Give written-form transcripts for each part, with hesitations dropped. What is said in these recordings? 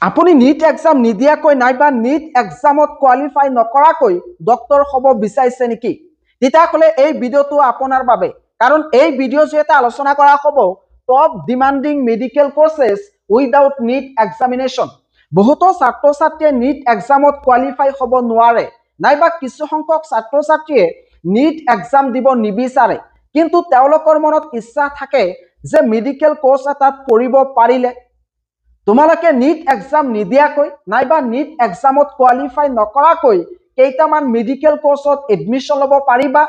আপুনি NEET exam নিদিয়াকৈ নাইবা নিট এক্সামত কোৱালিফাই নকৰাকৈ ডক্টৰ হ'ব বিচাৰিছে নেকি? তেতিয়াহ'লে এই ভিডিঅ'টো আপোনাৰ বাবে, কাৰণ এই ভিডিঅ'ৰ জৰিয়তে আলোচনা কৰা হ'ব top demanding medical courses without NEET examination. বহুতো ছাত্ৰ ছাত্ৰীয়ে নিট এক্সামত কোৱালিফাই হ'ব নোৱাৰে, নাইবা কিছু সংখ্যক ছাত্ৰ ছাত্ৰীয়ে নিট এক্সাম দিব নিবিচাৰে, কিন্তু তেওঁলোকৰ মনত ইচ্ছা থাকে যে মেডিকেল কোৰ্চ এটাত পঢ়িব পাৰিলে তোমালোকে নিট এক্সাম নিদিয়াকৈ নাইবা নিট এক্সামত কোৱালিফাই নকৰাকৈ কেইটামান মেডিকেল কোৰ্চত এডমিশ্যন ল'ব পাৰিবা,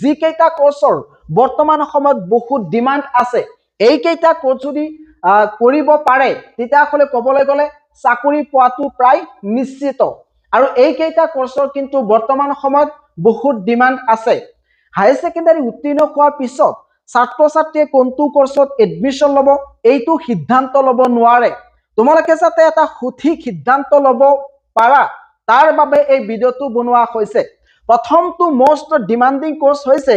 যিকেইটা কোৰ্চৰ বৰ্তমান সময়ত বহুত ডিমাণ্ড আছে। এইকেইটা কোৰ্চ যদি কৰিব পাৰে তেতিয়াহ'লে ক'বলৈ গ'লে চাকৰি পোৱাটো প্ৰায় নিশ্চিত, আৰু এইকেইটা কোৰ্চৰ কিন্তু বৰ্তমান সময়ত বহুত ডিমাণ্ড আছে। হায়াৰ ছেকেণ্ডাৰী উত্তীৰ্ণ হোৱাৰ পিছত ছাত্ৰ ছাত্ৰীয়ে কোনটো কোৰ্চত এডমিশ্যন ল'ব এইটো সিদ্ধান্ত ল'ব নোৱাৰে। তোমালোকে যাতে এটা সঠিক সিদ্ধান্ত ল'ব পাৰা তাৰ বাবে এই ভিডিঅ'টো বনোৱা হৈছে। প্ৰথমটো মোষ্ট ডিমান্ডিং কোৰ্চ হৈছে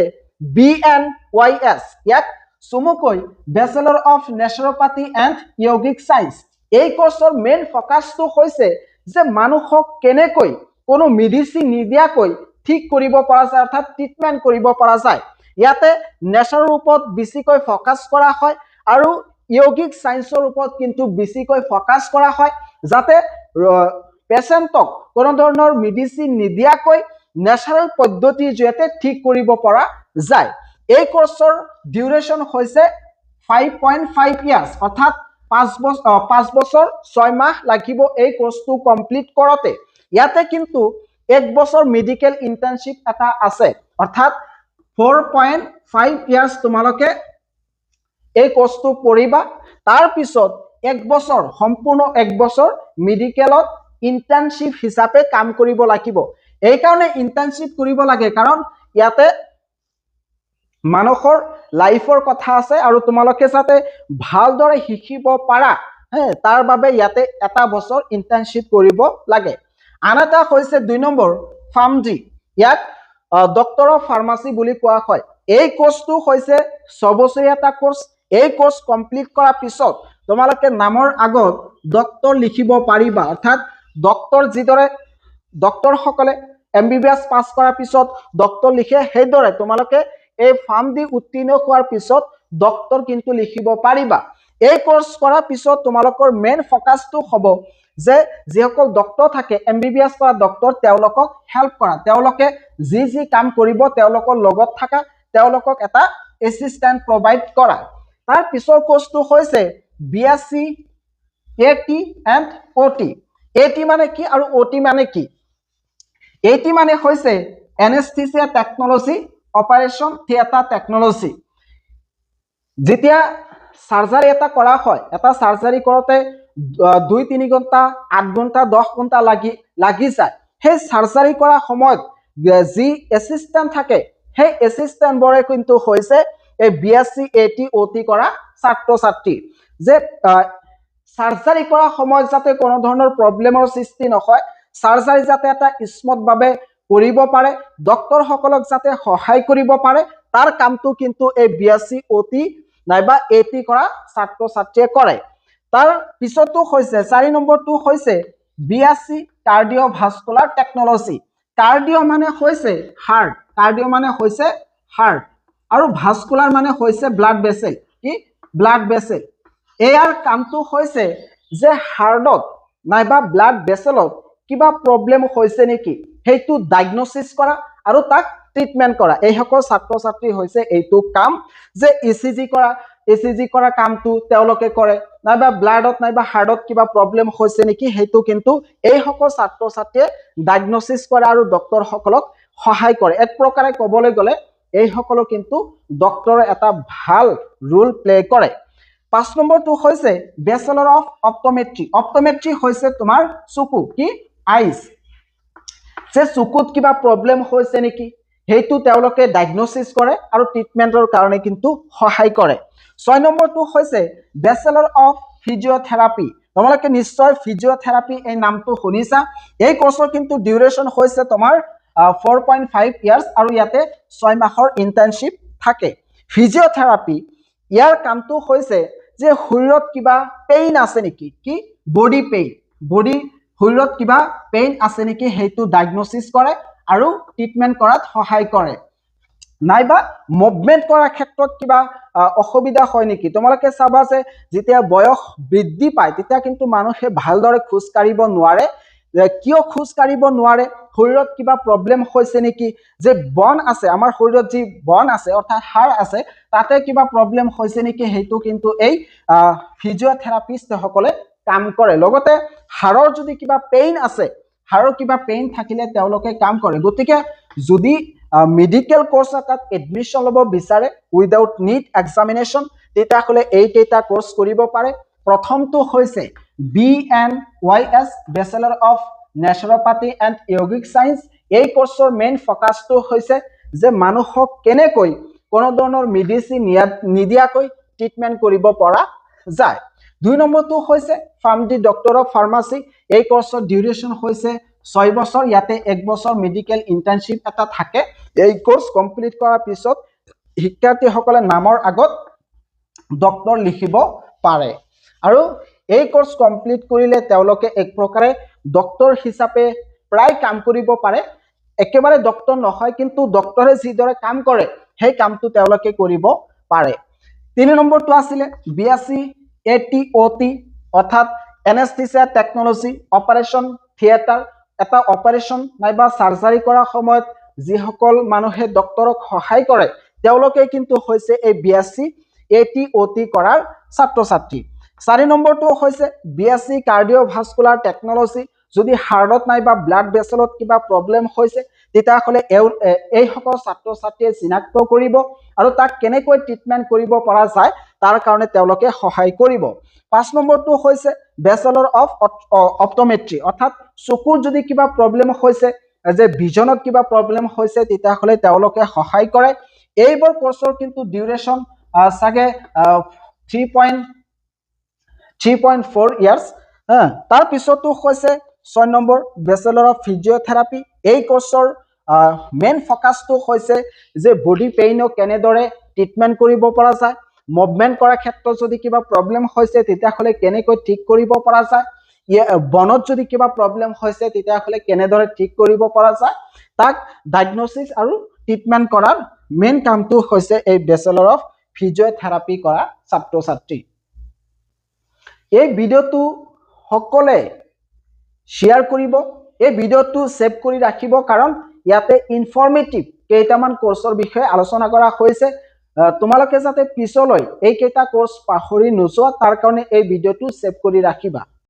BNYS, ইয়াক চমুকৈ bachelor of naturopathy and yogic science. এই কোৰ্চৰ মেইন ফকাছটো হৈছে যে মানুহক কেনেকৈ কোনো মেডিচিন নিদিয়াকৈ ঠিক কৰিব পৰা যায়, অৰ্থাৎ ট্ৰিটমেণ্ট কৰিব পৰা যায়। ইয়াতে নেচাৰৰ ওপৰত বেছিকৈ ফকাছ কৰা হয় আৰু য়োগিক সায়েন্সৰ ওপৰত কিন্তু বেছিকৈ ফকাছ কৰা হয়, যাতে পেচেণ্টক কোনো ধৰণৰ মেডিচিন নিদিয়াকৈ নেচাৰেল পদ্ধতিৰ জৰিয়তে ঠিক কৰিব পৰা যায়। এই কোৰ্চৰ ডিউৰেশ্যন হৈছে 5.5 ইয়াৰ্ছ, অৰ্থাৎ 5 বছৰ 6 মাহ লাগিব এই কোৰ্চটো কমপ্লিট কৰোঁতে। ইয়াতে কিন্তু 1 বছৰ মেডিকেল ইণ্টাৰ্ণশ্বিপ এটা আছে, অৰ্থাৎ 4.5 ইয়াৰ্ছ তোমালোকে এই কোৰ্চটো পঢ়িবা। তাৰ পিছত 1 বছৰ সম্পূৰ্ণ 1 বছৰ মেডিকেলত ইণ্টাৰ্ণশ্বিপ হিচাপে কাম কৰিব লাগিব। এই কাৰণে ইণ্টাৰ্ণশ্বিপ কৰিব লাগে কাৰণ ইয়াতে মানুহৰ লাইফৰ কথা আছে আৰু তোমালোকে যাতে ভালদৰে শিকিব পাৰা তাৰ বাবে ইয়াতে 1 বছৰ ইণ্টাৰ্ণশ্বিপ কৰিব লাগে। আন এটা হৈছে 2 নম্বৰ ফাৰ্মাচী, ইয়াক ডক্টৰ অফ ফাৰ্মাচী বুলি কোৱা হয়। এই কোৰ্চটো হৈছে 6 বছৰীয়া এটা কোৰ্চ। এই কোৰ্চ কমপ্লিট কৰাৰ পিছত তোমালোকে নামৰ আগত ডক্টৰ লিখিব পাৰিবা, অৰ্থাৎ ডক্টৰ যিদৰে ডক্টৰসকলে MBBS পাছ কৰাৰ পিছত ডক্টৰ লিখে, সেইদৰে তোমালোকে এই ফাৰ্মাচী উত্তীৰ্ণ হোৱাৰ পিছত ডক্টৰ কিন্তু লিখিব পাৰিবা। এই কোৰ্চ কৰাৰ পিছত তোমালোকৰ মেইন ফকাছটো হ'ব যে যিসকল ডক্টৰ থাকে MBBS কৰা ডক্টৰ, তেওঁলোকক হেল্প কৰা, তেওঁলোকে যি যি কাম কৰিব তেওঁলোকৰ লগত থকা, তেওঁলোকক এটা এছিষ্টেণ্ট প্ৰভাইড কৰা। তাৰ পিছৰ কোৰ্চটো হৈছে BSc AT and OT। AT মানে কি আৰু OT মানে কি? AT মানে হৈছে এনেস্থেচিয়া টেকনলজি, অপাৰেশ্যন থিয়েটাৰ টেকনলজি। যেতিয়া সাৰ্জাৰী এটা কৰা হয়, এটা সাৰ্জাৰী কৰোঁতে 2-3 ঘণ্টা 8 ঘণ্টা 10 ঘণ্টা লাগি যায়। সেই সাৰ্জাৰী কৰা সময়ত যি এছিষ্টেণ্ট থাকে সেই এছিষ্টেণ্টবোৰে কিন্তু হৈছে এই BSc AT OT কৰা ছাত্ৰ ছাত্ৰী, যে সাৰ্জাৰী কৰা সময়ত যাতে কোনো ধৰণৰ প্ৰব্লেমৰ সৃষ্টি নহয়, সাৰ্জাৰী যাতে এটা স্মুথভাৱে কৰিব পাৰে, ডক্টৰসকলক যাতে সহায় কৰিব পাৰে, তাৰ কামটো কিন্তু এই BSc OT নাইবা AT কৰা ছাত্ৰ ছাত্ৰীয়ে কৰে। তাৰ পিছতো হৈছে 4 নম্বৰটো হৈছে BSc কাৰ্ডিঅ'ভাস্কুলাৰ টেকনলজি। কাৰ্ডিঅ' মানে হৈছে হাৰ্ট, কাৰ্ডিঅ' মানে হৈছে হাৰ্ট, আৰু ভাস্কুলাৰ মানে হৈছে ব্লাড ভেছেল। কি? Blood vessel. ইয়াৰ কামটো হৈছে যে হাৰ্টত নাইবা ব্লাড ভেছেলত কিবা প্ৰব্লেম হৈছে নেকি সেইটো ডায়াগনচিছ কৰা আৰু তাক ট্ৰিটমেণ্ট কৰা। এইসকল ছাত্ৰ ছাত্ৰী হৈছে এইটো কাম, যে ECG কৰা কামটো তেওঁলোকে কৰে, নাইবা ব্লাডত নাইবা হাৰ্টত কিবা প্ৰব্লেম হৈছে নেকি সেইটো কিন্তু এইসকল ছাত্ৰ ছাত্ৰীয়ে ডায়াগনচিছ কৰে আৰু ডক্টৰসকলক সহায় কৰে। এক প্ৰকাৰে ক'বলৈ গ'লে এইসকলো কিন্তু ডক্টৰৰ এটা ভাল ৰোল প্লে কৰে। 5 নম্বৰটো হৈছে বেচেলৰ অফ অপটমেট্ৰি। অপটমেট্ৰি হৈছে তোমাৰ চকু, কি? আইজ। যে চকুত কিবা প্ৰব্লেম হৈছে নেকি সেইটো তেওঁলোকে ডায়াগনচিছ কৰে আৰু ট্ৰিটমেণ্টৰ কাৰণে কিন্তু সহায় কৰে। 6 নম্বৰটো হৈছে বেচেলৰ অফ ফিজিঅ'থেৰাপি। তোমালোকে নিশ্চয় ফিজিঅ'থেৰাপি এই নামটো শুনিছা। এই কোৰ্চৰ কিন্তু ডিউৰেশ্যন হৈছে তোমাৰ 4.5 ইয়াৰ্ছ আৰু ইয়াতে 6 মাহৰ ইণ্টাৰ্ণশ্বিপ থাকে। ফিজিঅ'থেৰাপি ইয়াৰ কামটো হৈছে যে শৰীৰত কিবা পেইন আছে নেকি, কি? বডি পেইন, বডি শৰীৰত কিবা পেইন আছে নেকি সেইটো ডায়াগনোসিস কৰে আৰু ট্ৰিটমেন্ট কৰাত সহায় কৰে নাইবা মুভমেন্ট কৰাৰ ক্ষেত্ৰত কিবা অসুবিধা হয় নেকি তোমালোকে চাবা যে যেতিয়া বয়স বৃদ্ধি পায় তেতিয়া কিন্তু মানুহে ভালদৰে খোজ কাঢ়িব নোৱাৰে কিয় খোজ কাঢ়িব নোৱাৰে শৰীৰত কিবা প্ৰবলেম হৈছে নেকি যে বন আছে আমাৰ শৰীৰত যি বন আছে অৰ্থাৎ হাড় আছে তাতে কিবা প্ৰবলেম হৈছে নেকি হেতু কিন্তু এই ফিজিওথেৰাপিষ্ট সকলে কাম কৰে লগতে হাড়ৰ যদি কিবা পেইন আছে হাড়ৰ কিবা পেইন থাকিলে তেওঁলোকে কাম কৰে গতিকে যদি মেডিকেল কোৰ্স এটাত এডমিশন লব বিচাৰে উইদাউট নিট এক্সামিনেশন তেতিয়া হলে এই কেইটা কোৰ্স কৰিব পাৰে প্ৰথমটো হৈছে BNYS Bachelor of Naturopathy and Yogic Science এই কোৰ্সৰ মেইন ফোকাসটো হৈছে যে মানুহক কেনেকৈ কোনো ধৰণৰ মেডিসিন নিদিয়াকৈ ট্ৰিটমেন্ট কৰিব পৰা যায় দুই নম্বৰটো হৈছে ফাৰ্মাচী ডক্টৰ অফ ফাৰ্মাচী এই কোৰ্সৰ ডিউৰেশন হৈছে 6 বছৰ ইয়াতে 1 বছৰ মেডিকেল ইন্টাৰ্নশিপ এটা থাকে এই কোৰ্স কমপ্লিট কৰাৰ পিছত শিক্ষাৰ্থীসকলে নামৰ আগত ডক্টৰ লিখিব পাৰে আৰু এই কোৰ্স কমপ্লিট কৰিলে তেওঁলোকে এক প্ৰকাৰে ডক্টৰ হিচাপে প্ৰায় কাম কৰিব পাৰে একেবাৰে ডক্টৰ নহয় কিন্তু ডক্টৰে যিদৰে কাম কৰে সেই কামটো তেওঁলোকে কৰিব পাৰে 3 নম্বৰটো আছিল BSc ATOT অৰ্থাৎ Anesthesia Technology Operation Theater এটা অপাৰেশন নাইবা সাৰ্জাৰি কৰাৰ সময়ত যিসকল মানুহে ডক্টৰক সহায় কৰে তেওঁলোকে কিন্তু হৈছে এই BSc ATOT কৰাৰ ছাত্ৰ ছাত্ৰী 4 নম্বৰটো হৈছে BSc Cardiovascular Technology যদি হাৰ্টত নাইবা ব্লাড ভেসেলত কিবা প্ৰবলেম হৈছে তেতিয়া হলে এই সকল ছাত্ৰ ছাত্ৰীয়ে চিনাক্ত কৰিব আৰু তাক কেনেকৈ ট্ৰিটমেন্ট কৰিব পৰা যায় তাৰ কাৰণে তেওঁলোকে সহায় কৰিব 5 নম্বৰটো হৈছে Bachelor of Optometry অৰ্থাৎ চকুৰ যদি কিবা প্ৰবলেম হৈছে যে ভিজনত কিবা প্ৰবলেম হৈছে তেতিয়া হলে তেওঁলোকে সহায় কৰে এইবোৰ কোৰ্সৰ কিন্তু ডিউৰেশন সাগে 3.4 ইয়াৰ্স তাৰ পিছতো হৈছে 6 নম্বৰ Bachelor of Physiotherapy এই কোৰ্সৰ মেইন ফোকাসটো হৈছে যে বডি পেইনক কেনেদৰে ট্ৰিটমেন্ট কৰিব পৰা যায় মুভমেন্ট কৰাৰ ক্ষেত্ৰত যদি কিবা প্ৰবলেম হৈছে তেতিয়া হলে কেনেকৈ ঠিক কৰিব পৰা যায় বনত যদি কিবা প্ৰবলেম হৈছে তেতিয়া হলে কেনেদৰে ঠিক কৰিব পৰা যায় তাক ডায়াগনোসিস আৰু ট্ৰিটমেন্ট কৰাৰ মেইন কামটো হৈছে এই Bachelor of Physiotherapy কৰা ছাত্ৰ ছাত্ৰী এই ভিডিওটো সকলে শেয়াৰ কৰিব এই ভিডিওটো সেভ কৰি ৰাখিব কাৰণ ইয়াতে ইনফৰমেটিভ কেইটামান কোৰ্সৰ বিষয়ে আলোচনা কৰা হৈছে তোমালোকে যাতে পিছলৈ এই কেইটা কোৰ্স পাহৰি নোযোৱা তাৰ কাৰণে এই ভিডিওটো সেভ কৰি ৰাখিবা